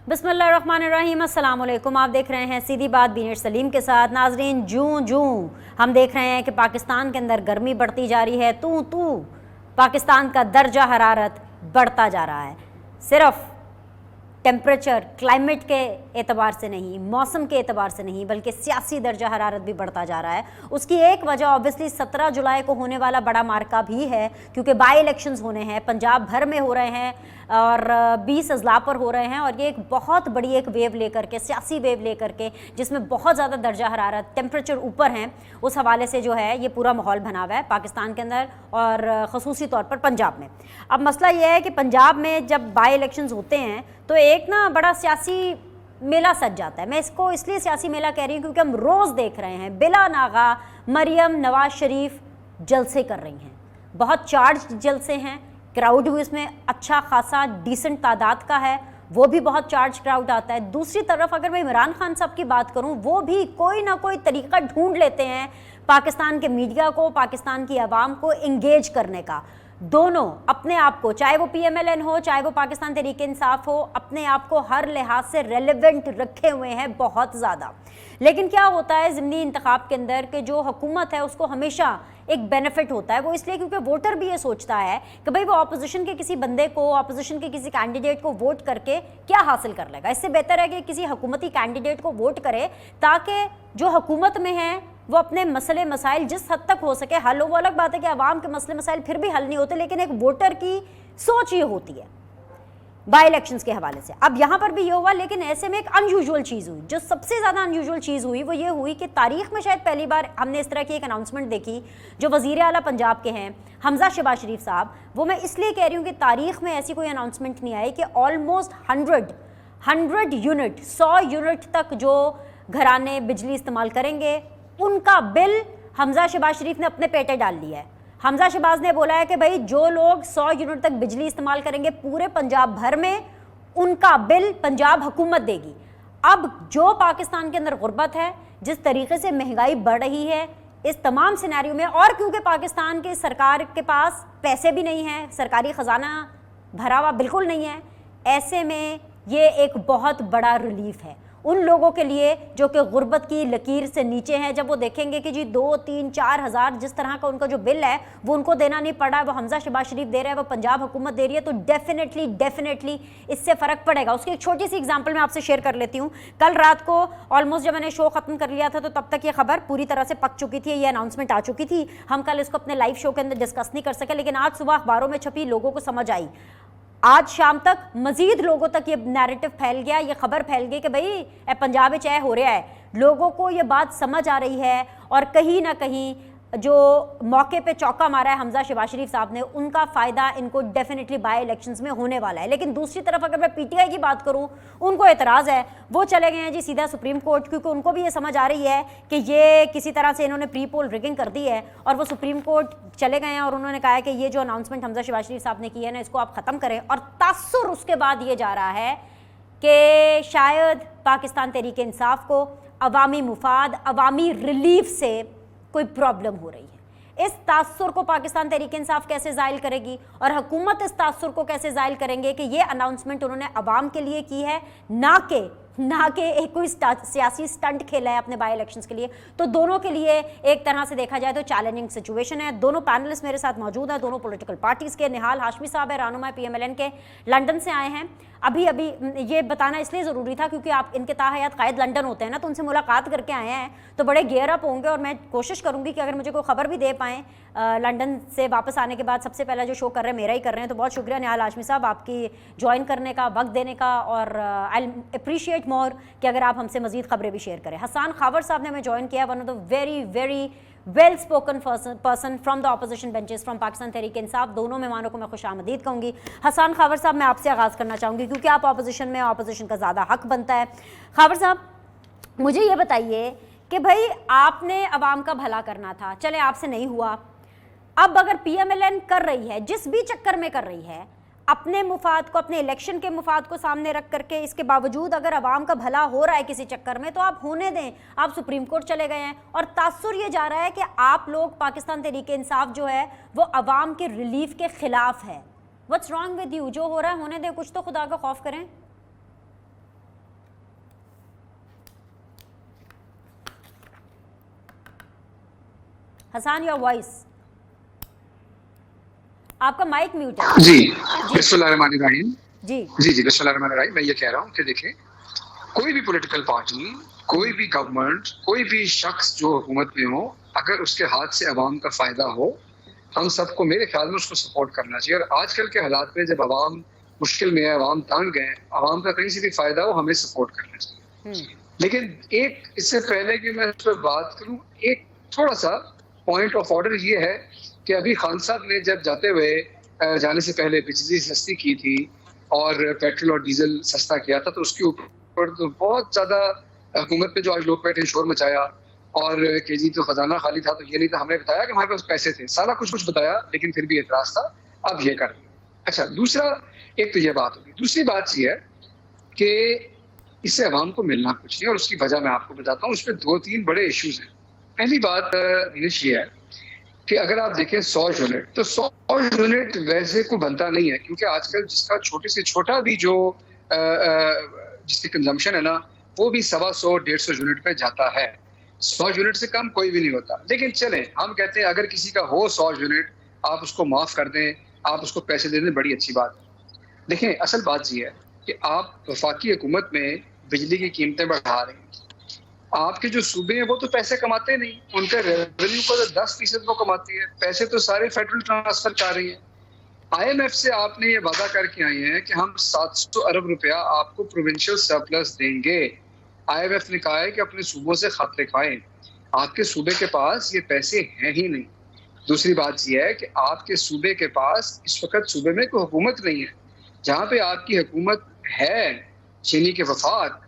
बिस्मिल्लाहिर्रहमानिर्रहीम, अस्सलाम वालेकुम। आप देख रहे हैं सीधी बात बीनेट सलीम के साथ। नाजरीन, जूं हम देख रहे हैं कि पाकिस्तान के अंदर गर्मी बढ़ती जा रही है, तू पाकिस्तान का दर्जा हरारत बढ़ता जा रहा है। सिर्फ टेम्परेचर, क्लाइमेट के एतबार से नहीं, मौसम के एतबार से नहीं, बल्कि सियासी दर्जा हरारत भी बढ़ता जा रहा है। उसकी एक वजह ऑब्वियसली 17 जुलाई को होने वाला बड़ा मार्का भी है, क्योंकि बाई इलेक्शंस होने हैं, पंजाब भर में हो रहे हैं और 20 अजला पर हो रहे हैं। और ये एक बहुत बड़ी एक वेव लेकर के, सियासी वेव लेकर के, जिसमें बहुत ज़्यादा दर्जा हरारत, टेम्परेचर ऊपर हैं, उस हवाले से जो है ये पूरा माहौल बना हुआ है पाकिस्तान के अंदर और ख़ुसूसी तौर पर पंजाब में। अब मसला ये है कि पंजाब में जब बाई इलेक्शंस होते हैं तो एक ना बड़ा सियासी मेला सज जाता है। मैं इसको इसलिए सियासी मेला कह रही हूँ क्योंकि हम रोज़ देख रहे हैं बिला नागा मरियम नवाज शरीफ जलसे कर रही हैं। बहुत चार्ज जलसे हैं, क्राउड भी इसमें अच्छा खासा डिसेंट तादाद का है, वो भी बहुत चार्ज क्राउड आता है। दूसरी तरफ अगर मैं इमरान खान साहब की बात करूं, वो भी कोई ना कोई तरीका ढूंढ लेते हैं पाकिस्तान के मीडिया को, पाकिस्तान की आवाम को इंगेज करने का। दोनों अपने आप को, चाहे वो PMLN हो, चाहे वो पाकिस्तान तहरीक इंसाफ हो, अपने आप को हर लिहाज से रेलेवेंट रखे हुए हैं बहुत ज़्यादा। लेकिन क्या होता है ज़िमनी इंतखाब के अंदर कि जो हुकूमत है उसको हमेशा एक बेनिफिट होता है। वो इसलिए क्योंकि वोटर भी ये सोचता है कि भाई वो ऑपोजिशन के किसी बंदे को, ऑपोजिशन के किसी कैंडिडेट को वोट करके क्या हासिल कर लेगा। इससे बेहतर है कि किसी हुकूमती कैंडिडेट को वोट करे ताकि जो हुकूमत में है वो अपने मसले मसाइल जिस हद तक हो सके हल हो। वो अलग बात है कि आवाम के मसले मसाइल फिर भी हल नहीं होते, लेकिन एक वोटर की सोच ये होती है बाई इलेक्शंस के हवाले से। अब यहाँ पर भी ये हुआ, लेकिन ऐसे में एक अनयूजुअल चीज़ हुई। जो सबसे ज़्यादा अनयूजुअल चीज़ हुई वो ये हुई कि तारीख में शायद पहली बार हमने इस तरह की एक अनाउंसमेंट देखी। जो वज़ीर आला पंजाब के हैं हमजा शहबाज शरीफ साहब, वो मैं इसलिए कह रही हूँ कि तारीख में ऐसी कोई अनाउंसमेंट नहीं आई कि ऑलमोस्ट 100 यूनिट, 100 यूनिट तक जो घराने बिजली इस्तेमाल करेंगे उनका बिल हमजा शहबाज शरीफ ने अपने पेटे डाल लिया है। हमजा शहबाज ने बोला है कि भाई जो लोग 100 यूनिट तक बिजली इस्तेमाल करेंगे पूरे पंजाब भर में, उनका बिल पंजाब हुकूमत देगी। अब जो पाकिस्तान के अंदर गुर्बत है, जिस तरीके से महंगाई बढ़ रही है, इस तमाम सिनेरियो में, और क्योंकि पाकिस्तान की सरकार के पास पैसे भी नहीं हैं, सरकारी ख़जाना भरा हुआ बिल्कुल नहीं है, ऐसे में ये एक बहुत बड़ा रिलीफ है उन लोगों के लिए जो कि गुर्बत की लकीर से नीचे हैं। जब वो देखेंगे कि जी 2, 3, 4 हज़ार जिस तरह का उनका जो बिल है वो उनको देना नहीं पड़ा, वो हमजा शहबाज शरीफ दे रहा है, वो पंजाब हुकूमत दे रही है, तो डेफिनेटली इससे फ़र्क पड़ेगा। उसकी एक छोटी सी एग्जांपल मैं आपसे शेयर कर लेती हूँ। कल रात को ऑलमोस्ट जब मैंने शो ख़त्म कर लिया था तो तब तक ये खबर पूरी तरह से पक चुकी थी, ये अनाउंसमेंट आ चुकी थी। हम कल इसको अपने लाइव शो के अंदर डिस्कस नहीं कर सके, लेकिन आज सुबह अखबारों में छपी, लोगों को समझ आई। आज शाम तक मजीद लोगों तक ये नैरेटिव फैल गया, ये खबर फैल गई कि भाई पंजाब में चाहे हो रहा है। लोगों को ये बात समझ आ रही है और कहीं ना कहीं जो मौके पे चौका मारा है हमजा शहबाज शरीफ साहब ने, उनका फ़ायदा इनको डेफिनेटली बाई इलेक्शंस में होने वाला है। लेकिन दूसरी तरफ अगर मैं PTI की बात करूं, उनको एतराज़ है, वो चले गए हैं जी सीधा सुप्रीम कोर्ट, क्योंकि उनको भी ये समझ आ रही है कि ये किसी तरह से इन्होंने प्री पोल रिगिंग कर दी है। और वो सुप्रीम कोर्ट चले गए हैं और उन्होंने कहा है कि ये जो अनाउंसमेंट हमजा शहबाज शरीफ साहब ने की है ना, इसको आप ख़त्म करें। और तासुर उसके बाद ये जा रहा है कि शायद पाकिस्तान तहरीक इंसाफ को अवामी मुफाद, अवामी रिलीफ से कोई प्रॉब्लम हो रही है। इस तासुर को पाकिस्तान तहरीक इंसाफ कैसे ज़ाइल करेगी और हुकूमत इस तासुर को कैसे ज़ाइल करेंगे कि ये अनाउंसमेंट उन्होंने अवाम के लिए की है, ना कि एक कोई सियासी स्टंट खेला है अपने बाई इलेक्शंस के लिए। तो दोनों के लिए एक तरह से देखा जाए तो चैलेंजिंग सिचुएशन है। दोनों पैनलिस्ट मेरे साथ मौजूद हैं, दोनों पॉलिटिकल पार्टीज़ के। निहाल हाशमी साहब है, रहनुमा PMLN के, लंदन से आए हैं। अभी ये बताना इसलिए ज़रूरी था क्योंकि आप इनके ताहयात कायद लंदन होते हैं ना, तो उनसे मुलाकात करके आए हैं तो बड़े गेयर अप होंगे। और मैं कोशिश करूँगी कि अगर मुझे कोई खबर भी दे पाएँ लंदन से वापस आने के बाद, सबसे पहला जो शो कर रहे हैं मेरा ही कर रहे हैं, तो बहुत शुक्रिया निहाल हाशमी साहब आपकी ज्वाइन करने का, वक्त देने का। और आई अप्रिशिएट मोर कि अगर आप हमसे मजीद खबरें भी शेयर करें। हसान खावर साहब ने हमें ज्वाइन किया, one of the very well spoken person from the opposition benches from Pakistan Tehreek Insaf. दोनों मेहमानों को मैं खुशामदीद कहूँगी। हसान खावर साहब, मैं आपसे आगाज़ करना चाहूँगी क्योंकि आप ऑपोजिशन में, ऑपोजिशन का ज़्यादा हक बनता है। खावर साहब, मुझे ये बताइए कि भाई आपने अवाम का भला करना था, चले आपसे नहीं हुआ। अब अगर PMLN कर रही है, जिस भी चक्कर में कर रही है, अपने मुफाद को, अपने इलेक्शन के मुफाद को सामने रख करके, इसके बावजूद अगर अवाम का भला हो रहा है किसी चक्कर में, तो आप होने दें। आप सुप्रीम कोर्ट चले गए हैं और तासुर ये जा रहा है कि आप लोग, पाकिस्तान तहरीक इंसाफ जो है वो अवाम के रिलीफ के खिलाफ है। What's wrong with you? जो हो रहा है होने दें, कुछ तो खुदा का खौफ करें। हसान, योर वॉइस, आपका माइक म्यूट है। जी बिस्मिल्लाहिर्रहमानिर्रहीम। जी जी बिस्मिल्लाहिर्रहमानिर्रहीम। मैं ये कह रहा हूँ कि देखिए, कोई भी पॉलिटिकल पार्टी, कोई भी गवर्नमेंट, कोई भी शख्स जो हुकूमत में हो, अगर उसके हाथ से अवाम का फायदा हो, हम सबको मेरे ख्याल में उसको सपोर्ट करना चाहिए। और आजकल के हालात में जब अवाम मुश्किल में है, अवाम तंग है, अवाम का कहीं से भी फायदा हो, हमें सपोर्ट करना चाहिए। लेकिन एक इससे पहले कि मैं इस पर बात करूं, एक थोड़ा सा पॉइंट ऑफ ऑर्डर ये है कि अभी खान साहब ने जब जाने से पहले बिजली सस्ती की थी और पेट्रोल और डीजल सस्ता किया था, तो उसके ऊपर तो बहुत ज्यादा हुकूमत पे जो आज लोग बैठे शोर मचाया और कि जी तो खजाना खाली था, तो ये नहीं था, हमने बताया कि हमारे पास पैसे थे, सारा कुछ बताया, लेकिन फिर भी एतराज था, अब ये कर। अच्छा, दूसरा, एक तो ये बात होगी। दूसरी बात ये है कि इससे अवाम को मिलना कुछ नहीं, और उसकी वजह मैं आपको बताता हूँ। उस पर 2-3 बड़े इश्यूज हैं। पहली बात दिनेश ये है कि अगर आप देखें 100 यूनिट, तो 100 यूनिट वैसे को बनता नहीं है, क्योंकि आजकल जिसका छोटे से छोटा भी जो जिसकी कंजम्पशन है ना, वो भी 125-150 यूनिट पे जाता है। 100 यूनिट से कम कोई भी नहीं होता। लेकिन चले, हम कहते हैं अगर किसी का हो 100 यूनिट, आप उसको माफ कर दें, आप उसको पैसे दे दें, बड़ी अच्छी बात है। देखें, असल बात ये है कि आप वफाकी हुकूमत में बिजली की कीमतें बढ़ा रहे हैं। आपके जो सूबे हैं वो तो पैसे कमाते नहीं, उनका रेवेन्यू को 10% वो कमाती है, पैसे तो सारे फेडरल ट्रांसफर कर रही है। IMF से आपने ये वादा करके आए हैं कि हम 700 अरब रुपया आपको प्रोविंशियल सरप्लस देंगे। IMF ने कहा है कि अपने सूबों से खत लिखवाएं। आपके सूबे के पास ये पैसे हैं ही नहीं। दूसरी बात यह है कि आपके सूबे के पास इस वक्त सूबे में कोई हुकूमत नहीं है। जहाँ पे आपकी हुकूमत है, चीनी के वफाक,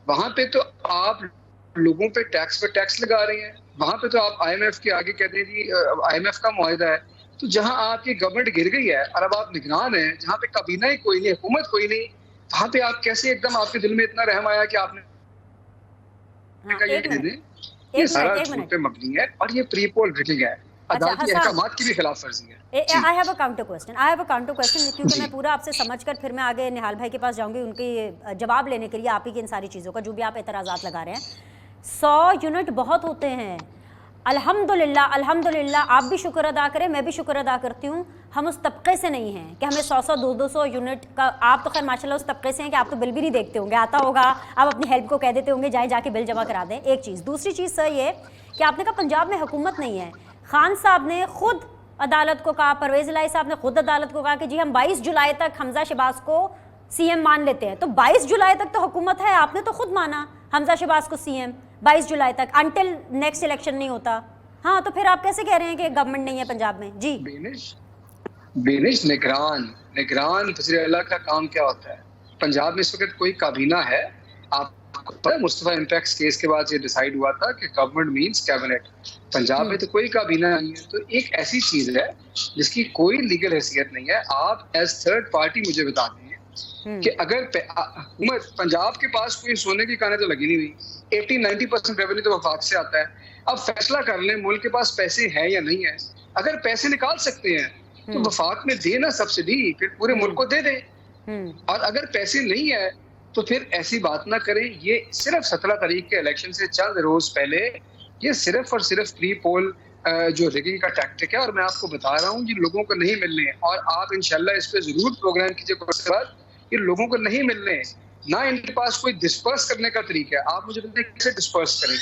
वहां पे तो आप लोगों पे टैक्स लगा रहे हैं। वहां पे तो आप IMF के आगे कहते हैं जी IMF का मुआहिदा है। तो जहां आपकी गवर्नमेंट गिर गई है और अब आप निगरान हैं, जहां पे काबीना ही कोई नहीं, हुकूमत कोई नहीं, वहां पे आप कैसे एकदम आपके दिल में इतना रहम आया कि आपने ये सारा झूठ पे मबनी है और ये प्री पोल रिगिंग है, अदालती अहकामात की भी खिलाफ वर्जी है। I have a counter question, क्योंकि मैं पूरा आपसे समझकर फिर मैं आगे निहाल भाई के पास जाऊंगी उनके जवाब लेने के लिए, आप ही की इन सारी चीज़ों का जो भी आप एतराज़ात लगा रहे हैं। 100 यूनिट बहुत होते हैं, अल्हम्दुलिल्लाह अल्हम्दुलिल्लाह, आप भी शुक्र अदा करें, मैं भी शुक्र अदा करती हूँ। हम उस तबके से नहीं हैं कि हमें 100-100 200-200 यूनिट का, आप तो खैर माशाल्लाह उस तबके से हैं कि आप तो बिल भी नहीं देखते होंगे, आता होगा आप अपनी हेल्प को कह देते होंगे जाके बिल जमा करा दें। एक चीज़। दूसरी चीज़ सर ये कि आपने कहा पंजाब में हुकूमत नहीं है। खान साहब ने खुद अदालत को कहा, परवेज़ इलाही साहब ने खुद अदालत को कहा कि जी हम 22 जुलाई तक हमजा शहबाज को CM मान लेते हैं। तो 22 जुलाई तक तो हुकूमत है, आपने तो खुद माना हमजा शहबाज को CM 22 जुलाई तक, अंटिल नेक्स्ट इलेक्शन नहीं होता। हाँ, तो फिर आप कैसे कह रहे हैं कि गवर्नमेंट नहीं है पंजाब में? जी बेनिश, निगरान वज़ीर आला का काम क्या होता है? पंजाब में इस वक्त कोई काबीना है? आपको पता है मुस्तफा इंटैक्स केस के बाद ये डिसाइड हुआ था कि गवर्नमेंट मींस कैबिनेट। पंजाब में तो कोई काबीना नहीं है। तो एक ऐसी चीज है जिसकी कोई लीगल हैसियत नहीं है। आप एज थर्ड पार्टी मुझे बताते हैं कि अगर हुकूमत, पंजाब के पास कोई सोने की कानें तो लगी नहीं हुई, 80-90% रेवेन्यू तो वफाक से आता है। अब फैसला कर लें मुल्क के पास पैसे हैं या नहीं है। अगर पैसे निकाल सकते हैं तो वफाक में देना सब्सिडी, फिर पूरे मुल्क को दे दें। और अगर पैसे नहीं है तो फिर ऐसी बात ना करें। ये सिर्फ 17 तारीख के इलेक्शन से चंद रोज पहले ये सिर्फ और सिर्फ प्री पोल जो रिगिंग का टैक्टिक है, और मैं आपको बता रहा हूँ ये लोगों को नहीं मिलने हैं। और आप इंशाल्लाह इस पे जरूर प्रोग्राम कीजिए, ये लोगों को नहीं मिलने हैं। ना इनके पास कोई डिस्पर्स करने का तरीका है। आप मुझे बताइए कैसे डिस्पर्स करें?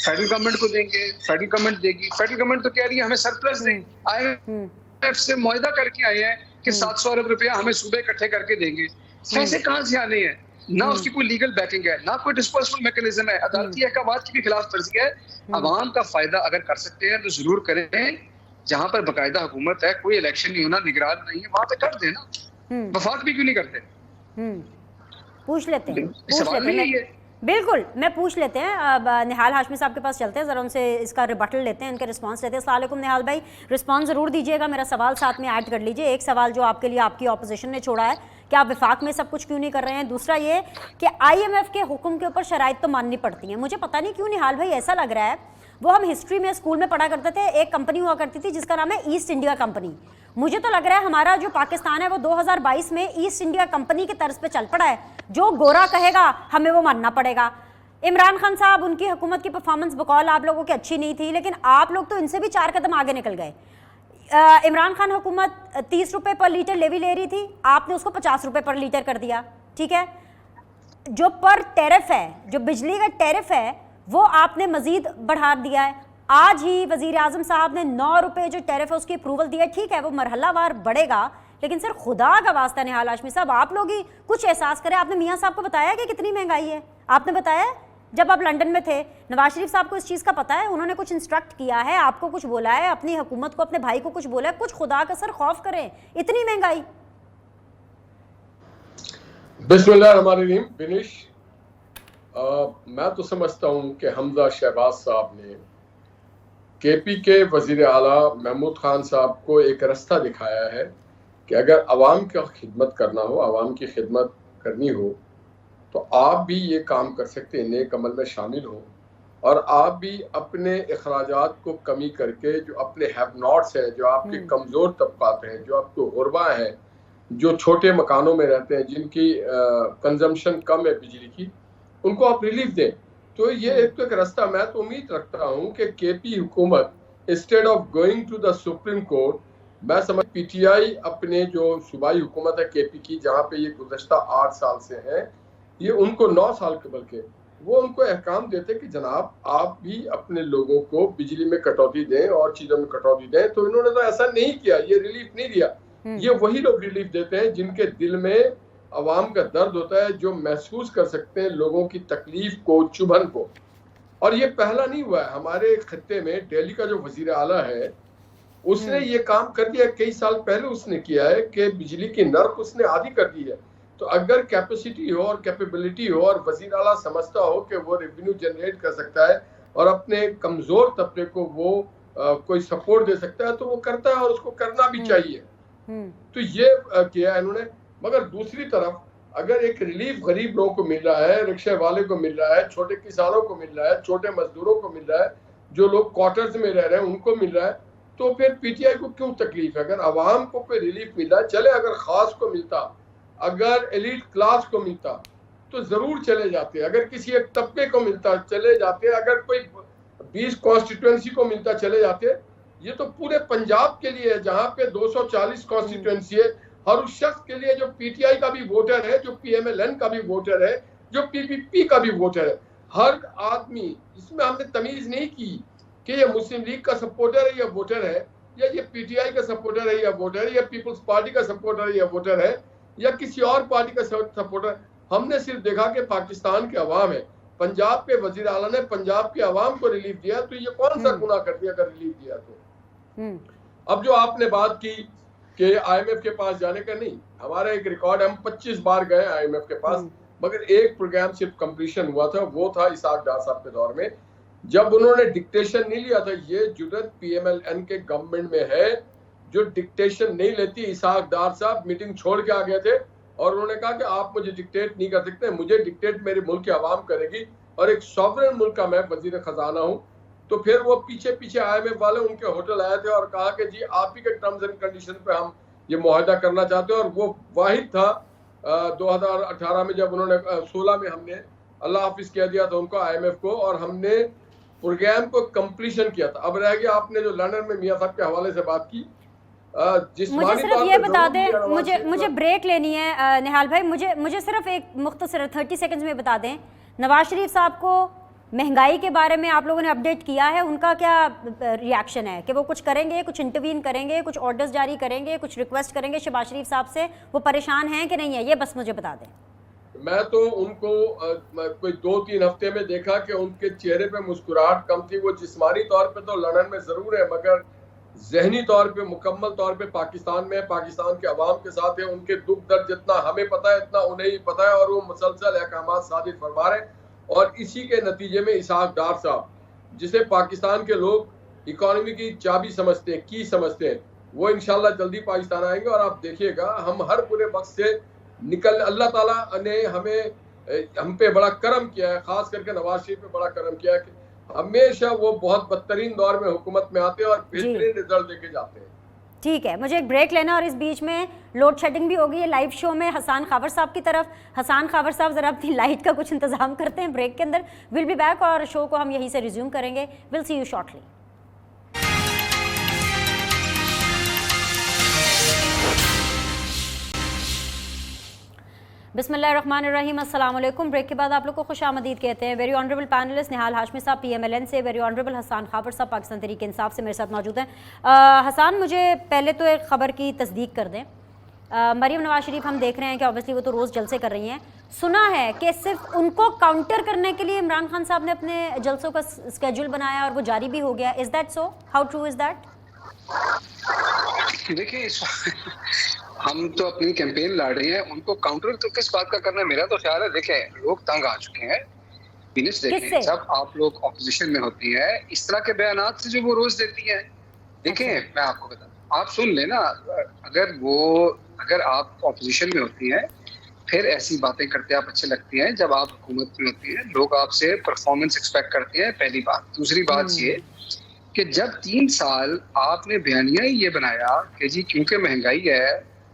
फेडरल गवर्नमेंट को देंगे, फेडरल गवर्नमेंट देगी। फेडरल गवर्नमेंट तो कह रही है हमें सरप्लस दें। IMF से मुआहिदा करके आए हैं कि 700 अरब रुपया हमें सूबे इकट्ठे करके देंगे। पैसे कहाँ से आने हैं? ना उसकी कोई लीगल बैकिंग है, ना कोई डिस्पर्समेंट मैकेनिज्म है, अदालती अहकामात की भी खिलाफ वर्जी है। अवाम का फायदा अगर कर सकते हैं तो जरूर करें। जहां पर बाकायदा हुकूमत है, कोई इलेक्शन नहीं होना, निगरान नहीं है, वहां पे कर देना। वफाक भी क्यों नहीं करते? पूछ लेते हैं, बिल्कुल मैं पूछ लेते हैं। अब निहाल हाशमी साहब के पास चलते हैं, ज़रा उनसे इसका रिबटल लेते हैं, इनके रिस्पांस लेते हैं। अस्सलाम वालेकुम निहाल भाई, रिस्पांस ज़रूर दीजिएगा, मेरा सवाल साथ में ऐड कर लीजिए। एक सवाल जो आपके लिए आपकी ऑपोजिशन ने छोड़ा है कि आप विफाक में सब कुछ क्यों नहीं कर रहे हैं। दूसरा ये कि IMF के हुक्म के ऊपर शराइत तो माननी पड़ती हैं। मुझे पता नहीं क्यों निहाल भाई ऐसा लग रहा है, वो हम हिस्ट्री में स्कूल में पढ़ा करते थे, एक कंपनी हुआ करती थी जिसका नाम है ईस्ट इंडिया कंपनी। मुझे तो लग रहा है हमारा जो पाकिस्तान है वो 2022 में ईस्ट इंडिया कंपनी के तर्ज पे चल पड़ा है। जो गोरा कहेगा हमें वो मानना पड़ेगा। इमरान खान साहब, उनकी हुकूमत की परफॉर्मेंस बकौल आप लोगों की अच्छी नहीं थी, लेकिन आप लोग तो इनसे भी 4 कदम आगे निकल गए। इमरान खान हुकूमत 30 रुपए पर लीटर लेवी ले रही थी, आपने उसको 50 रुपए पर लीटर कर दिया, ठीक है। जो पर टैरिफ है, जो बिजली का टैरिफ है, वो आपने मजीद बढ़ा दिया है। आज ही वजीर आजम साहब ने 9 रुपए जो टैरिफ है उसकी अप्रूवल दिया, ठीक है वो मरहलावार बढ़ेगा, लेकिन सर खुदा का वास्ता निहाल हाशमी साहब, आप लोग ही कुछ एहसास करें। आपने मियाँ साहब को बताया कि कितनी महंगाई है? आपने बताया जब आप लंदन में थे? नवाज शरीफ साहब को इस चीज़ का पता है? उन्होंने कुछ इंस्ट्रक्ट किया है, आपको कुछ बोला है, अपनी हुकूमत को, अपने भाई को कुछ बोला है? कुछ खुदा का सर खौफ करें, इतनी महंगाई। बिस्मिल्लाहिर्रहमानिर्रहीम। बिनिश, मैं तो समझता हूँ कि हमजा शहबाज साहब ने केपी के वजीर आला महमूद खान साहब को एक रास्ता दिखाया है कि अगर आवाम का खिदमत करना हो, आवाम की खिदमत करनी हो, तो आप भी ये काम कर सकते हैं, नेक अमल में शामिल हो, और आप भी अपने अखराजात को कमी करके जो अपने हैव नॉट्स हैं, जो आपके कमज़ोर तबकात हैं, जो आपको गुरबा हैं, जो छोटे मकानों में रहते हैं, जिनकी कंजम्पशन कम है बिजली की, उनको आप रिलीफ दें। तो ये एक रास्ता, मैं तो उम्मीद रखता हूँ कि केपी हुकूमत instead of going to the supreme court, मैं समझ पीटीआई अपने जो सूबाई हुकूमत है केपी की, जहाँ पे ये गुज़श्ता 8 साल से है, ये उनको 9 साल के बल्कि वो उनको अहकाम देते कि जनाब आप भी अपने लोगों को बिजली में कटौती दें और चीज़ों में कटौती दें। तो इन्होंने तो ऐसा नहीं किया, ये रिलीफ नहीं दिया। ये वही लोग रिलीफ देते हैं जिनके दिल में अवाम का दर्द होता है, जो महसूस कर सकते हैं लोगों की तकलीफ को, चुभन को। और ये पहला नहीं हुआ है, हमारे खत्ते में दिल्ली का जो वजीर आला है उसने ये काम कर दिया, कई साल पहले उसने किया है कि बिजली की नर्क उसने आधी कर दी है। तो अगर कैपेसिटी हो और कैपेबिलिटी हो और वजीर आला समझता हो कि वो रेवेन्यू जनरेट कर सकता है और अपने कमजोर तबके को वो कोई सपोर्ट दे सकता है, तो वो करता है और उसको करना भी चाहिए। तो ये किया है इन्होंने। मगर दूसरी तरफ अगर एक रिलीफ गरीब लोगों को मिल रहा है, रिक्शे वाले को मिल रहा है, छोटे किसानों को मिल रहा है, छोटे मजदूरों को मिल रहा है, जो लोग क्वार्टर्स में रह रहे हैं उनको मिल रहा है, तो फिर पीटीआई को क्यों तकलीफ है? अगर आवाम को कोई रिलीफ मिल रहा है, चले, अगर खास को मिलता, अगर एलिट क्लास को मिलता तो जरूर चले जाते, अगर किसी एक तबके को मिलता चले जाते, अगर कोई 20 कॉन्स्टिट्यूएंसी को मिलता चले जाते। ये तो पूरे पंजाब के लिए है जहां पे 240 कॉन्स्टिट्यूएंसी है, हर उस शख्स के लिए जो पीटीआई का भी वोटर है, जो पीएमएलएन का भी वोटर है, जो पीपीपी का भी वोटर है, हर आदमी, इसमें हमने तमीज नहीं की कि ये मुस्लिम लीग का सपोर्टर है या वोटर है, या ये पीटीआई का सपोर्टर है या वोटर है, या पीपल्स पार्टी का सपोर्टर है या वोटर है, या किसी और पार्टी का सपोर्टर। हमने सिर्फ देखा कि पाकिस्तान के अवाम है, पंजाब के वजीर आला ने पंजाब के अवाम को रिलीफ दिया, तो ये कौन सा गुनाह कर दिया अगर रिलीफ दिया तो? अब जो आपने बात की कि आईएमएफ के पास जाने का, नहीं, हमारा एक रिकॉर्ड, हम 25 बार गए आईएमएफ के पास, मगर एक प्रोग्राम सिर्फ कंप्लीशन हुआ था, वो था इसाक डार साहब के दौर में, जब उन्होंने डिक्टेशन नहीं लिया था। ये जुर्रत पीएमएलएन के गवर्नमेंट में है जो डिक्टेशन नहीं लेती। इसाक डार साहब मीटिंग छोड़ के आ गए थे और उन्होंने कहा कि आप मुझे डिक्टेट नहीं कर सकते, मुझे डिक्टेट मेरे मुल्क की आवाम करेगी, और एक सॉवरेन मुल्क का मैं वजीर खजाना हूँ। तो फिर वो पीछे पीछे आईएमएफ वाले उनके होटल आए थे और कहा कि जी आप ही के टर्म्स एंड कंडीशन पे हम ये मुआहदा करना चाहते हैं। और वो वाहिद था 2018 में, जब उन्होंने 16 में हमने अल्लाह हाफिज कह दिया था उनको, आईएमएफ को, और हमने प्रोग्राम को कंप्लीशन किया था। अब रह गया, आपने जो लंदन में मियां साहब के हवाले से बात की, मुझे सिर्फ ये बता दें, मुझे ब्रेक लेनी है निहाल भाई, मुझे सिर्फ एक मुख्तसर 30 सेकंड्स में बता दें, नवाज शरीफ साहब को महंगाई के बारे में आप लोगों ने अपडेट किया है, उनका क्या रिएक्शन है कि वो कुछ करेंगे, कुछ इंटरवीन करेंगे, कुछ ऑर्डर्स जारी करेंगे, कुछ रिक्वेस्ट करेंगे शहबाज शरीफ साहब से, वो परेशान हैं कि नहीं है, ये बस मुझे बता दें। मैं तो उनको कोई 2-3 हफ्ते में देखा कि उनके चेहरे पे मुस्कुराहट कम थी। वो जिस्मानी तौर पे तो लंदन में जरूर है, मगर जहनी तौर पे, मुकम्मल तौर पे पाकिस्तान में, पाकिस्तान के अवाम के साथ है। उनके दुख दर्द जितना हमें पता है इतना उन्हें ही पता है, और वो मुसलसल अहकामात सादिर फरमा रहे हैं। और इसी के नतीजे में इसाक डार साहब, जिसे पाकिस्तान के लोग इकॉनमी की चाबी समझते हैं, की समझते हैं, वो इंशाल्लाह जल्दी पाकिस्तान आएंगे। और आप देखिएगा, हम हर बुरे वक्त से निकल, अल्लाह ताला ने हम पे बड़ा करम किया है, खास करके नवाज शरीफ पे बड़ा करम किया है कि हमेशा वो बहुत बदतरीन दौर में हुकूमत में आते हैं और बेहतरीन रिजल्ट देके जाते हैं। ठीक है, मुझे एक ब्रेक लेना और इस बीच में लोड शेडिंग भी हो गई है लाइव शो में हसान खावर साहब की तरफ। हसान खावर साहब ज़रा अपनी लाइट का कुछ इंतजाम करते हैं ब्रेक के अंदर। विल बी बैक और शो को हम यहीं से रिज्यूम करेंगे। Will see you shortly. बिस्मिल्लाहिर्रहमानिर्रहीम, अस्सलाम वालेकुम। ब्रेक के बाद आप लोग को खुश आमदीद कहते हैं। वेरी ऑनरेबल पैनलिस्ट निहाल हाशमी साहब PMLN से, वेरी ऑनरेबल हसान खावर साहब पाकिस्तान तहरीक इंसाफ से मेरे साथ मौजूद हैं। हसान, मुझे पहले तो एक ख़बर की तस्दीक कर दें। मरीम नवाज शरीफ हम देख रहे हैं कि ऑब्वियसली वो तो रोज़ जलसे कर रही हैं। सुना है कि सिर्फ उनको काउंटर करने के लिए इमरान खान साहब ने अपने जलसों का स्केड्यूल बनाया और वो जारी भी हो गया। Is that so? How true is that? देखिए, हम तो अपनी कैंपेन लड़ रहे हैं, उनको काउंटर तो किस बात का करना है? मेरा तो ख्याल है, देखें लोग तंग आ चुके हैं। देखें, जब आप लोग ऑपोजिशन में होती है, इस तरह के बयानात से जो वो रोज देती है, देखें मैं आपको बता, आप सुन लेना, अगर आप ऑपोजिशन में होती हैं फिर ऐसी बातें करते आप अच्छे लगती हैं। जब आप हुकूमत में होती है, लोग आपसे परफॉर्मेंस एक्सपेक्ट करते हैं, पहली बात। दूसरी बात ये कि जब 3 साल आपने बयानिया ही ये बनाया कि जी क्योंकि महंगाई है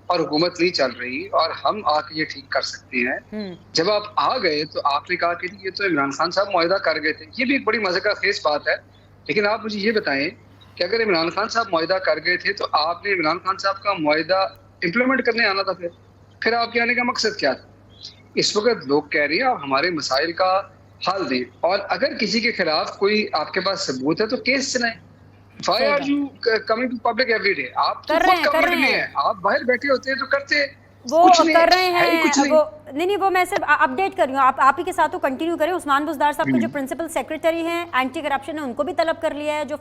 और हुकूमत नहीं चल रही और हम आके ये ठीक कर सकते हैं, जब आप आ गए तो आपने कहा कि ये तो इमरान खान साहब मुआहदा कर गए थे। ये भी एक बड़ी मज़े खेज बात है। लेकिन आप मुझे ये बताएं कि अगर इमरान खान साहब मुआहदा कर गए थे तो आपने इमरान खान साहब का मुआहदा इम्प्लीमेंट करने आना था। फिर आपके आने का मकसद क्या था? इस वक्त लोग कह रहे हैं आप हमारे मसाइल का हल दें, और अगर किसी के खिलाफ कोई आपके पास सबूत है तो केस चलाएं। Why are you coming to public every day? आप तो कर रहे हैं, आप बाहर बैठे होते हैं तो करते वो कर रहे हैं वो नहीं, वो मैं सिर्फ अपडेट कर रही हूँ। आप ही के साथ तो कंटिन्यू करें। उस्मान बुज़दार साहब के जो प्रिंसिपल सेक्रेटरी हैं एंटी करप्शन है, उनको भी तलब कर लिया है। जो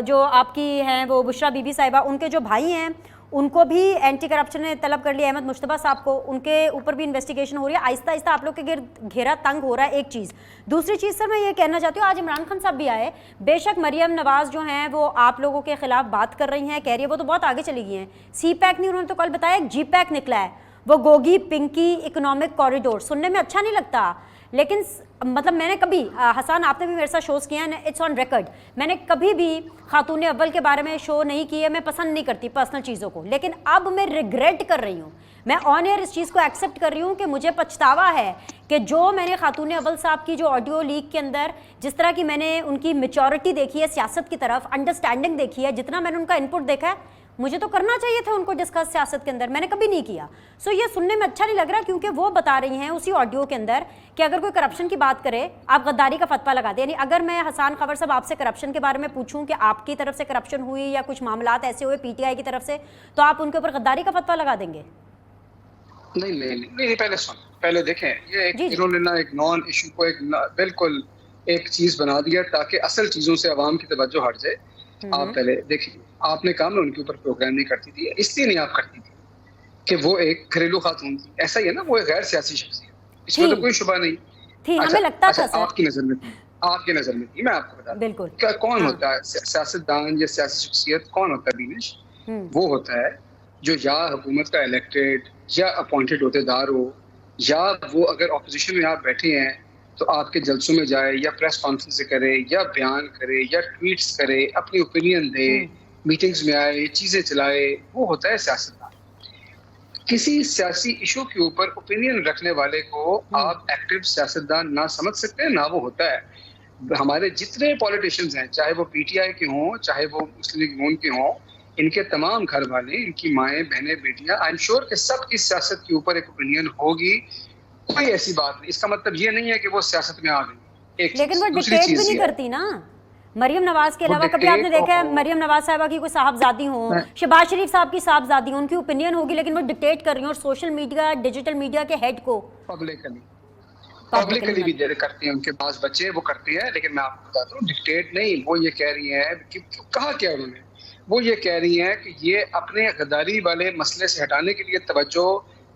जो आपकी हैं वो बुशरा बीबी साहिबा, उनके जो भाई हैं उनको भी एंटी करप्शन ने तलब कर लिया। अहमद मुश्तबा साहब को, उनके ऊपर भी इन्वेस्टिगेशन हो रही है। आहिस्ता आहिस्ता आप लोग के घेरा तंग हो रहा है। एक चीज़, दूसरी चीज़ सर मैं ये कहना चाहती हूँ, आज इमरान खान साहब भी आए। बेशक मरियम नवाज़ जो हैं वो आप लोगों के खिलाफ बात कर रही हैं, कह रही है वो तो बहुत आगे चली गई हैं। CPEC नहीं, उन्होंने तो कल बताया एक GPEC निकला है, वो गोगी पिंकी इकोनॉमिक कॉरिडोर। सुनने में अच्छा नहीं लगता, लेकिन मतलब मैंने कभी, हसान आपने भी मेरे साथ शोज़ किया है, इट्स ऑन रिकॉर्ड, मैंने कभी भी खातून अव्वल के बारे में शो नहीं किए। मैं पसंद नहीं करती पर्सनल चीज़ों को, लेकिन अब मैं रिग्रेट कर रही हूँ। मैं ऑन एयर इस चीज़ को एक्सेप्ट कर रही हूँ कि मुझे पछतावा है कि जो मैंने खातून अव्वल साहब की जो ऑडियो लीक के अंदर जिस तरह की मैंने उनकी मैच्योरिटी देखी है सियासत की तरफ, अंडरस्टैंडिंग देखी है, जितना मैंने उनका इनपुट देखा है, मुझे तो करना चाहिए था उनको डिस्कस सियासत के अंदर, मैंने कभी नहीं किया। सो ये सुनने में अच्छा नहीं लग रहा, क्योंकि वो बता रही हैं उसी ऑडियो के अंदर कि अगर कोई करप्शन की बात करे आप गद्दारी का फतवा लगा दें। यानी अगर मैं हसान खबर साहब आपसे करप्शन के बारे में पूछूं कि आपकी तरफ से करप्शन हुई या कुछ मामलात ऐसे हुए PTI की तरफ से, तो आप उनके ऊपर गद्दारी का फतवा लगा देंगे? नहीं, पहले देखें, ये इन्होंने ना एक नॉन इशू को बिल्कुल एक चीज़ बना दिया ताकि असल चीज़ों से आवाम की तवज्जो हट जाए। आप पहले देखिए, आपने कहा मैं उनके ऊपर प्रोग्राम नहीं करती थी, इसलिए नहीं आप करती थी कि वो एक घरेलू खातून थी। ऐसा ही है ना, वो एक गैर सियासी शख्सियत, इसमें तो कोई शुबा नहीं थी। हमें लगता था सर आपकी नजर में थी। मैं आपको बता बिल्कुल क्या कौन होता है सियासतदान या सियासी शख्सियत, कौन होता है बीनिश? वो होता है जो या हुकूमत का इलेक्टेड या अपॉइंटेड होतेदार हो, या वो अगर ऑपोजिशन में आप बैठे हैं तो आपके जलसों में जाए या प्रेस कॉन्फ्रेंस करे या बयान करे या ट्वीट्स करे, अपनी ओपिनियन दे, मीटिंग्स में आए, चीज़ें चलाए, वो होता है सियासतदान। किसी सियासी इशू के ऊपर ओपिनियन रखने वाले को आप एक्टिव सियासतदान ना समझ सकते, ना वो होता है। हमारे जितने पॉलिटिशियंस हैं, चाहे वो PTI के हों, चाहे वो मुस्लिम लीग नून के हों, इनके तमाम घर वाले, इनकी माएँ, बहनें, बेटियां, आई एम श्योर कि सबकी सियासत के ऊपर एक ओपिनियन होगी। कोई ऐसी बात नहीं। इसका मतलब ये नहीं है कि वो सियासत में आ गई। लेकिन वो डिक्टेट भी नहीं करती ना मरियम नवाज के अलावा। कभी आपने देखा है मरियम नवाज साहिबा की कोई साहबजादी हो, शहबाज शरीफ साहब की साहबजादी हो, उनकी ओपिनियन होगी, लेकिन वो डिक्टेट कर रही हैं और सोशल मीडिया, डिजिटल मीडिया के हेड को पब्लिकली भी करती हैं। उनके पास बच्चे वो करती हैं, लेकिन मैं आपको बताता हूँ डिक्टेट नहीं। वो ये कह रही हैं कि कहा क्या उन्होंने, वो ये कह रही हैं कि ये अपने गद्दारी वाले मसले से हटाने के लिए तवज्जो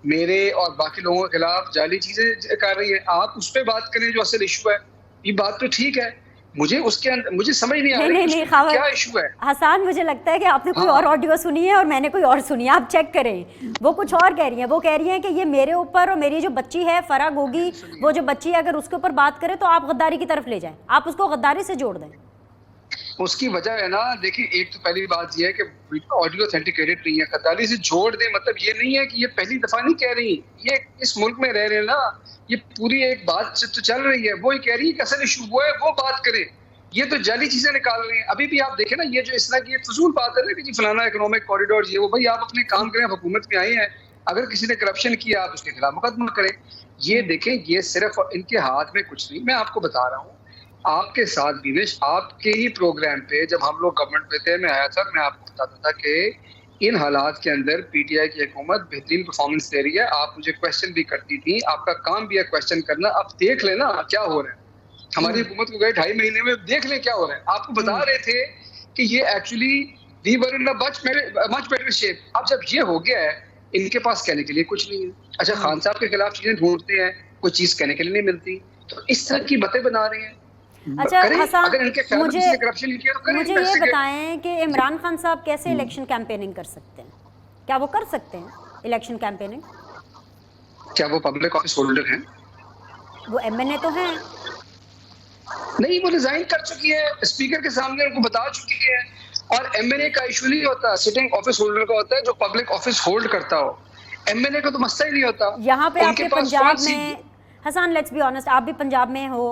मेरे और बाकी लोगों के खिलाफ जाली चीजें कर रही है। आप उस पर बात करें जो असल इशू है। ये बात तो ठीक है, मुझे उसके अंदर मुझे समझ नहीं आ रही क्या इशू है। हसान, मुझे लगता है कि आपने कोई और ऑडियो सुनी है और मैंने कोई और सुनी है। आप चेक करें, वो कुछ और कह रही हैं। वो कह रही हैं कि ये मेरे ऊपर और मेरी जो बच्ची है फरा गोगी, वो जो बच्ची है, अगर उसके ऊपर बात करें तो आप गद्दारी की तरफ ले जाएं, आप उसको गद्दारी से जोड़ दें। उसकी वजह है ना, देखिए एक तो पहली बात ये है कि ऑडियो ऑथेंटिकेटेड नहीं है। गद्दारी से जोड़ दे, मतलब ये नहीं है कि ये पहली दफा नहीं कह रही, ये इस मुल्क में रह रहे हैं ना, ये पूरी एक बात तो चल रही है। वो ही कह रही है कि असल इशू वो है, वो बात करें। ये तो जाली चीजें निकाल रहे हैं। अभी भी आप देखें ना, ये जो इस तरह की फजूल बात है ना कि जी फलाना इकोनॉमिक कॉरिडोर ये वो, भाई आप अपने काम करें, आप हुकूमत में आए हैं, अगर किसी ने करप्शन किया आप उसके खिलाफ मुकदमा करें। ये देखें, ये सिर्फ इनके हाथ में कुछ नहीं। मैं आपको बता रहा हूँ, आपके साथ दिनेश, आपके ही प्रोग्राम पे जब हम लोग गवर्नमेंट पे थे, मैं आया था, मैं आपको बताता था कि इन हालात के अंदर पीटीआई की हुकूमत बेहतरीन परफॉर्मेंस दे रही है। आप मुझे क्वेश्चन भी करती थी, आपका काम भी है क्वेश्चन करना। अब देख लेना क्या हो रहा है। हमारी हुकूमत को गए 2.5 महीने में, देख लें क्या हो रहा है। आपको बता रहे थे कि ये actually we were in much better shape. अब जब ये हो गया है, इनके पास कहने के लिए कुछ नहीं है। अच्छा, खान साहब के खिलाफ चीजें ढूंढते हैं, कोई चीज कहने के लिए नहीं मिलती, तो इस तरह की बातें बना रहे हैं। अच्छा हसन, अगर इनके ख्याल में किसी ने करप्शन किया तो करें। मुझे ये बताएं कि इमरान खान साहब कैसे इलेक्शन कैंपेनिंग कर सकते हैं? क्या वो कर सकते हैं इलेक्शन कैंपेनिंग? क्या वो पब्लिक ऑफिस होल्डर हैं? वो एमएनए तो हैं। नहीं, वो रिजाइन कर चुकी है, स्पीकर के सामने उनको बता चुकी है। और एमएनए का इशू नहीं होता, सिटिंग ऑफिस होल्डर का होता है जो पब्लिक ऑफिस होल्ड करता हो। एमएनए का तो मसला ही नहीं होता। यहाँ पे आपके पंजाब में, हसन लेट्स बी ऑनेस्ट, आप भी पंजाब में हो,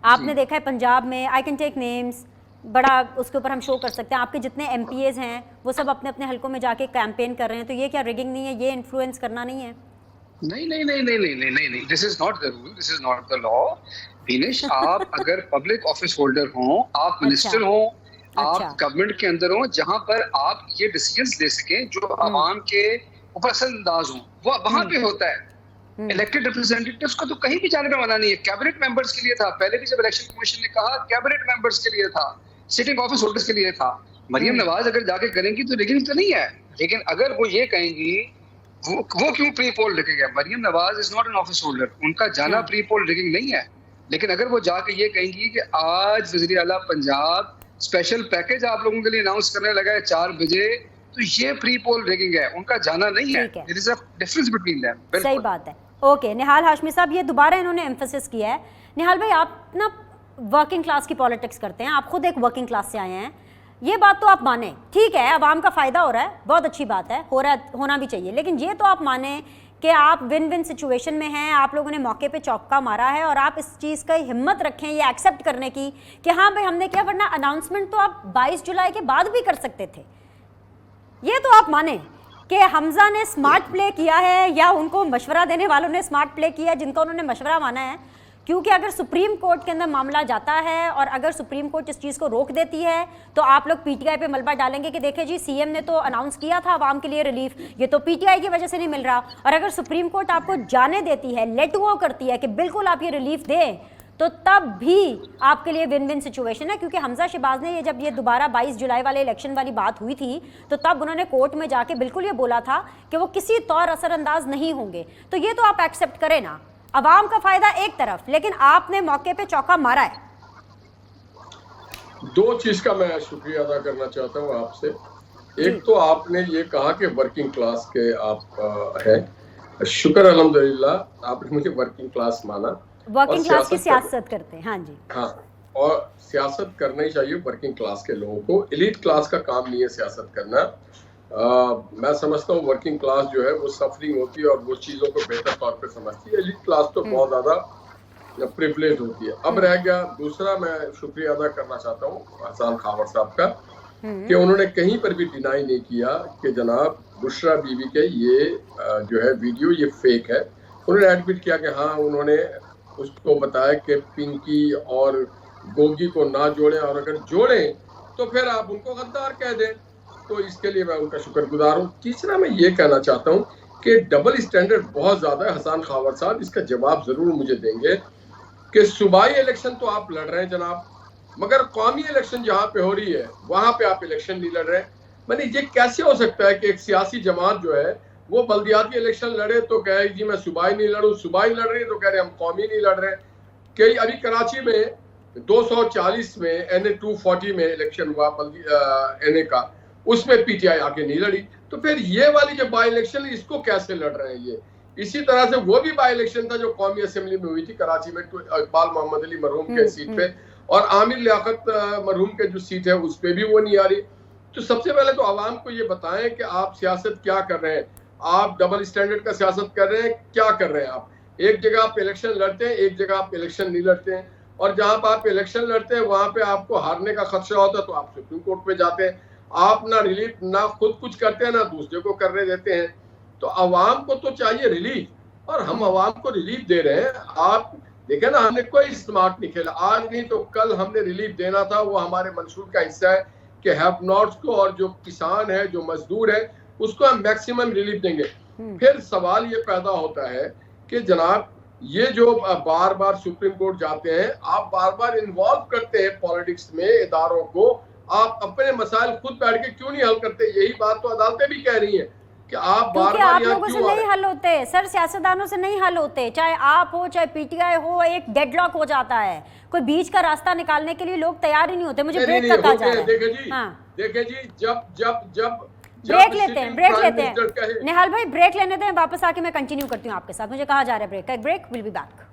आपने देखा है पंजाब में, आई कैन टेक नेम्स, बड़ा उसके ऊपर हम शो कर सकते हैं, आपके जितने एमपीएज हैं वो सब अपने अपने हलकों में जाके कैंपेन कर रहे हैं। तो ये क्या रिगिंग नहीं है? ये इन्फ्लुएंस करना नहीं है? नहीं नहीं नहीं नहीं नहीं नहीं नहीं नहीं, this is not the rule, this is not the law. Dinesh, आप अगर पब्लिक ऑफिस होल्डर हो, आप मिनिस्टर हो, आप गवर्नमेंट के अंदर हो, जहां पर आप ये डिसीजंस ले सकें जो आवाम के ऊपर असरअंदाज हो, वो वहां पे होता है। इलेक्टेड रिप्रेजेंटेटिव्स को तो कहीं भी जाने में मना नहीं है। कैबिनेट मेंबर्स के लिए था, पहले भी जब इलेक्शन कमीशन ने कहा कैबिनेट मेंबर्स के लिए था, सिटिंग ऑफिस होल्डर्स के लिए था। मरियम नवाज अगर जाके करेंगी तो रिगिंग तो नहीं है, लेकिन अगर वो ये कहेंगी, वो क्यों प्री पोल लिखेगा? Maryam Nawaz is not an office holder, उनका जाना प्री पोल रिगिंग नहीं है। लेकिन अगर वो जाके ये कहेंगी कि आज वज़ीर आला पंजाब स्पेशल पैकेज आप लोगों के लिए अनाउंस करने लगा है 4 बजे, तो ये प्री पोल रिगिंग है, उनका जाना नहीं है। There is a difference between them. सही बात है। ओके, निहाल हाशमी साहब, ये दोबारा इन्होंने एम्फेसिस किया है। निहाल भाई, आप ना वर्किंग क्लास की पॉलिटिक्स करते हैं, आप खुद एक वर्किंग क्लास से आए हैं, ये बात तो आप माने, ठीक है, आवाम का फ़ायदा हो रहा है, बहुत अच्छी बात है, हो रहा है, होना भी चाहिए, लेकिन ये तो आप माने कि आप विन विन सिचुएशन में हैं, आप लोगों ने मौके पे चौका मारा है और आप इस चीज़ का हिम्मत रखें ये एक्सेप्ट करने की कि हाँ भाई हमने किया, वरना अनाउंसमेंट तो आप 22 जुलाई के बाद भी कर सकते थे। ये तो आप माने कि हमजा ने स्मार्ट प्ले किया है या उनको मशवरा देने वालों ने स्मार्ट प्ले किया है जिनका उन्होंने मशवरा माना है, क्योंकि अगर सुप्रीम कोर्ट के अंदर मामला जाता है और अगर सुप्रीम कोर्ट इस चीज़ को रोक देती है तो आप लोग पीटीआई पे मलबा डालेंगे कि देखिए जी सीएम ने तो अनाउंस किया था आवाम के लिए रिलीफ, ये तो पीटीआई की वजह से नहीं मिल रहा। और अगर सुप्रीम कोर्ट आपको जाने देती है, लेट गो करती है कि बिल्कुल आप ये रिलीफ दें, तो तब भी आपके लिए विन विन सिचुएशन है। क्योंकि हमजा शहबाज ने ये जब ये दोबारा 22 जुलाई वाले इलेक्शन वाली बात हुई थी तो तब उन्होंने कोर्ट में जाके बिल्कुल ये बोला था कि वो किसी तौर असरअंदाज नहीं होंगे। तो ये तो आप एक्सेप्ट करें ना, अवाम का फायदा एक तरफ, लेकिन आपने मौके पे चौका मारा है। दो चीज का मैं शुक्रिया अदा करना चाहता हूँ आपसे। एक तो आपने ये कहा कि वर्किंग क्लास के आप हैं, शुक्र अल्हम्दुलिल्लाह आपने मुझे वर्किंग क्लास माना। वर्किंग क्लास की सियासत करते हैं, हाँ जी, हाँ, और सियासत करना ही चाहिए वर्किंग क्लास के लोगों को। एलीट क्लास का काम नहीं है सियासत करना। मैं समझता हूँ वर्किंग क्लास जो है वो सफरिंग होती है और वो चीज़ों को बेहतर तौर पे समझती है। एलीट क्लास तो बहुत ज़्यादा प्रिविलेज होती है। अब रह गया दूसरा, मैं शुक्रिया अदा करना चाहता हूँ हसन खावर साहब का कि उन्होंने कहीं पर भी डिनाई नहीं किया कि जनाब बुशरा बीबी के ये जो है वीडियो ये फेक है। उन्होंने एडमिट किया कि हाँ उन्होंने उसको बताया कि पिंकी और गोगी को ना जोड़ें और अगर जोड़ें तो फिर आप उनको गद्दार कह दें। तो इसके लिए मैं उनका शुक्रगुजार हूँ। तीसरा मैं ये कहना चाहता हूँ कि डबल स्टैंडर्ड बहुत ज़्यादा है। हसन खावर साहब इसका जवाब ज़रूर मुझे देंगे कि सूबाई इलेक्शन तो आप लड़ रहे हैं जनाब, मगर कौमी इलेक्शन जहाँ पे हो रही है वहाँ पे आप इलेक्शन नहीं लड़ रहे। मैंने ये कैसे हो सकता है कि एक सियासी जमात जो है वो बल्दियाती इलेक्शन लड़े तो कहे जी मैं सूबाई नहीं लड़ूँ, सूबाई लड़ रही है तो कह रहे हम कौमी नहीं लड़ रहे। कई अभी कराची में 240 में NA 240 में इलेक्शन हुआ NA का, उसमें पीटीआई आके नहीं लड़ी। तो फिर ये वाली जो बाई इलेक्शन है इसको कैसे लड़ रहे हैं ये? इसी तरह से वो भी बाई इलेक्शन था जो कौमी असेंबली में हुई थी कराची में, इकबाल मोहम्मद अली मरहूम के सीट पे, और आमिर लियाकत मरहूम के जो सीट है उस पर भी वो नहीं आ रही। तो सबसे पहले तो आवाम को ये बताएं कि आप सियासत क्या कर रहे हैं, आप डबल स्टैंडर्ड का सियासत कर रहे हैं, क्या कर रहे हैं आप। एक जगह आप इलेक्शन लड़ते हैं, एक जगह आप इलेक्शन नहीं लड़ते हैं, और जहां पर आप इलेक्शन लड़ते हैं वहां पे आपको हारने का खदशा होता है तो आप सुप्रीम कोर्ट पे जाते हैं। आप ना रिलीफ ना खुद कुछ करते हैं ना दूसरे को करने देते हैं। तो आवाम को तो चाहिए रिलीफ, और हम आवाम को रिलीफ दे रहे हैं। आप देखें ना, हमने कोई स्मार्ट नहीं खेला, आज नहीं तो कल हमने रिलीफ देना था, वो हमारे मंशूर का हिस्सा है कि हैव नॉट्स को और जो किसान है जो मजदूर है उसको हम मैक्सिमम रिलीफ देंगे। फिर सवाल ये पैदा होता है कि जनाब ये जो बार बार सुप्रीम कोर्ट जाते हैं, आप बार बार इन्वॉल्व करते हैं पॉलिटिक्स में इदारों को, आप अपने मसाइल खुद बैठ के क्यों नहीं हल करते। यही बात तो अदालतें भी कह रही हैं कि आप बार बार आप लोगों से नहीं हल होते सर, सियासतदानों से नहीं हल होते, चाहे आप हो चाहे पीटीआई हो, एक डेडलॉक हो जाता है, कोई बीच का रास्ता निकालने के लिए लोग तैयार ही नहीं होते। मुझे ब्रेक तक आ जा रहा है। देखे जी, जब ब्रेक लेते हैं निहाल भाई, ब्रेक लेने दें, वापस आके मैं कंटिन्यू करती हूँ आपके साथ। मुझे कहा जा रहा है ब्रेक का, एक break, will be back.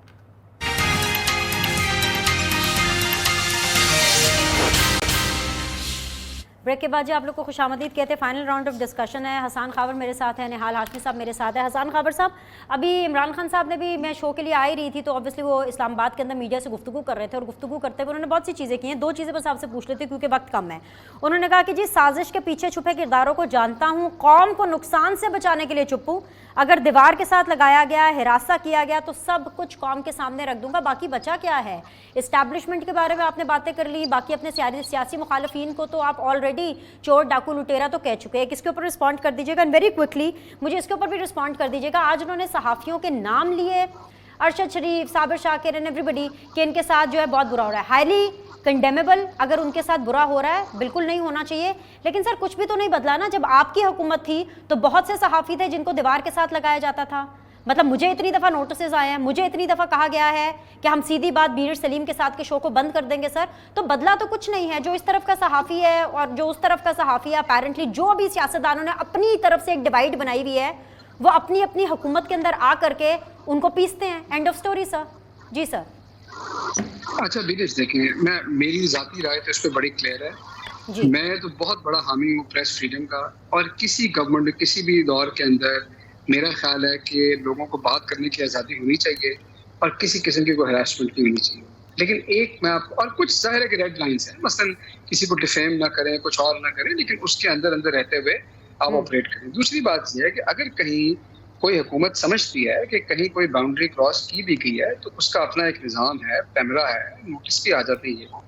Break के बाद जी आप लोग को खुशामदीद कहते हैं। फाइनल राउंड ऑफ डिस्कशन है। हसन खाबर मेरे साथ है, निहाल हाशमी साहब मेरे साथ है। हसन खाबर साहब, अभी इमरान खान साहब ने भी, मैं शो के लिए आ ही रही थी तो ऑब्वियसली वो इस्लामाबाद के अंदर मीडिया से गुफ्तगू कर रहे थे, और गुफ्तगू करते हुए उन्होंने बहुत सी चीज़ें की हैं। दो चीज़ें बस आपसे पूछ लेती हूँ क्योंकि वक्त कम है। उन्होंने कहा कि जी साजिश के पीछे छुपे किरदारों को जानता हूँ, कौम को नुकसान से बचाने के लिए चुप हूँ, अगर दीवार के साथ लगाया गया, हिरासा किया गया तो सब कुछ कौम के सामने रख दूंगा, बाकी बचा क्या है। इस्टेब्लिशमेंट के बारे में आपने बातें कर ली, बाकी अपने सियासी मुखालफिन को तो आप ऑलरेडी चोर डाकू लुटेरा तो कह चुके हैं। इसके ऊपर रिस्पॉन्ड कर दीजिएगा वेरी क्विकली, मुझे इसके ऊपर भी रिस्पॉन्ड कर दीजिएगा। आज उन्होंने सहाफ़ियों के नाम लिए, अरशद शरीफ, साबिर शाकिर एंड एवरीबडी, कि इनके साथ जो है बहुत बुरा हो रहा है। हाईली कंडेमेबल, अगर उनके साथ बुरा हो रहा है, बिल्कुल नहीं होना चाहिए। लेकिन सर कुछ भी तो नहीं बदला ना। जब आपकी हुकूमत थी तो बहुत से सहाफ़ी थे जिनको दीवार के साथ लगाया जाता था। मतलब मुझे इतनी दफ़ा नोटिस आए हैं, मुझे इतनी दफ़ा कहा गया है कि हम सीधी बात बीर सलीम के साथ के शो को बंद कर देंगे सर, तो बदला तो कुछ नहीं है। जो इस तरफ का सहाफ़ी है और जो उस तरफ का सहाफ़ी है, अपेरेंटली जो भी सियासतदानों ने अपनी तरफ से एक डिवाइड बनाई हुई है, वो अपनी अपनी हुकूमत के अंदर आ करके उनको पीसते हैं। End of story sir. जी सर। अच्छा दिनेश, देखिए मेरी जाती राय तो इस पर बड़ी क्लियर है जी। मैं तो बहुत बड़ा हामी हूँ प्रेस फ्रीडम का, और किसी गवर्नमेंट किसी भी दौर के अंदर मेरा ख्याल है कि लोगों को बात करने की आज़ादी होनी चाहिए और किसी किस्म की कोई हरासमेंट नहीं होनी चाहिए। लेकिन एक मैं आपको, और कुछ ज़ाहिर है कि रेड लाइंस हैं, मसलन किसी को डिफेम ना करें, कुछ और ना करें, लेकिन उसके अंदर अंदर रहते हुए आप ऑपरेट करें। दूसरी बात यह है कि अगर कहीं कोई हुकूमत समझती है कि कहीं कोई बाउंड्री क्रॉस की भी गई है तो उसका अपना एक निज़ाम है, पैमरा है, नोटिस भी आ जाते हैं।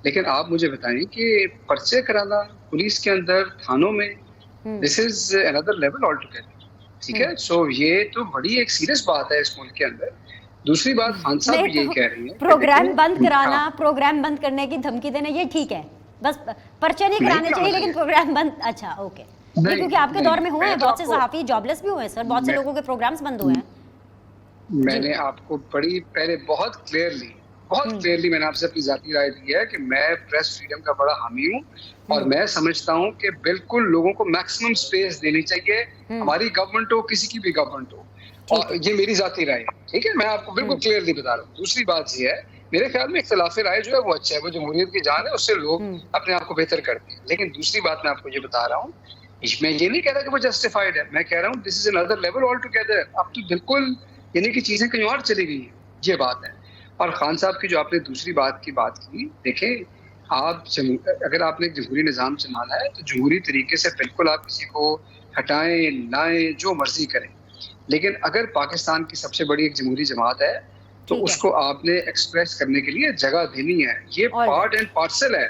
लेकिन आप मुझे बताएं कि पर्चे कराना पुलिस के अंदर, थानों में, this is another level all together. ठीक है, सो ये तो बड़ी एक सीरियस बात है इस मुल्क के अंदर। दूसरी बात, खान साहब भी यही कह रही हैं, प्रोग्राम बंद कराना, प्रोग्राम बंद करने की धमकी देना, ये ठीक है, बस पर्चे नहीं कराने चाहिए, लेकिन प्रोग्राम बंद, अच्छा ओके। क्योंकि आपके दौर में हुए हैं बहुत से सहाफ़ी जॉबलेस भी हुए हैं सर, बहुत से लोगों के प्रोग्राम्स बंद हुए हैं। मैंने आपको बड़ी पहले बहुत क्लियरली मैंने आपसे अपनी जाती राय दी है कि मैं प्रेस फ्रीडम का बड़ा हामी हूँ, और मैं समझता हूँ कि बिल्कुल लोगों को मैक्सिमम स्पेस देनी चाहिए, हमारी गवर्नमेंट हो, किसी की भी गवर्नमेंट हो, और ये मेरी जाती राय है। ठीक है, मैं आपको बिल्कुल क्लियरली बता रहा हूँ। दूसरी बात ये है, मेरे ख्याल में इख्तिलाफ राय जो है वो अच्छा है, वो जमहूरियत की जान है, उससे लोग अपने आप को बेहतर करते हैं। लेकिन दूसरी बात मैं आपको ये बता रहा हूँ, मैं ये नहीं कह रहा कि वो जस्टिफाइड है, मैं कह रहा हूँ this is another level all together. अब तो बिल्कुल यानी कि चीजें कहीं और चली गई हैं, ये बात है। और खान साहब की जो आपने दूसरी बात की, देखें आप अगर आपने जमहूरी निज़ाम चलाना है तो जमहूरी तरीके से बिल्कुल आप किसी को हटाएं, लाएं, जो मर्जी करें। लेकिन अगर पाकिस्तान की सबसे बड़ी एक जमहूरी जमात है तो उसको आपने एक्सप्रेस करने के लिए जगह देनी है। ये पार्ट एंड पार्सल है।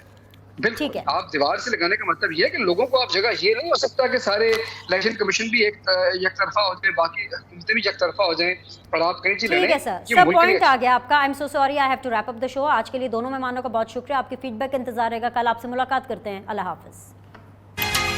बिल्कुल, आप दीवार से लगाने का मतलब ये है कि लोगों को आप जगह, ये नहीं हो सकता कि सारे इलेक्शन कमीशन भी एक तरफा हो जाए, बाकी हुकूमतें भी एक तरफा हो जाएं और आप कहीं चीज ठीक है सर, सब पॉइंट आ गया आपका। I am so sorry, I have to wrap up the show. आज के लिए दोनों मेहमानों का बहुत शुक्रिया, आपकी फीडबैक इंतजार रहेगा। कल आपसे मुलाकात करते हैं। अल्लाह हाफिज।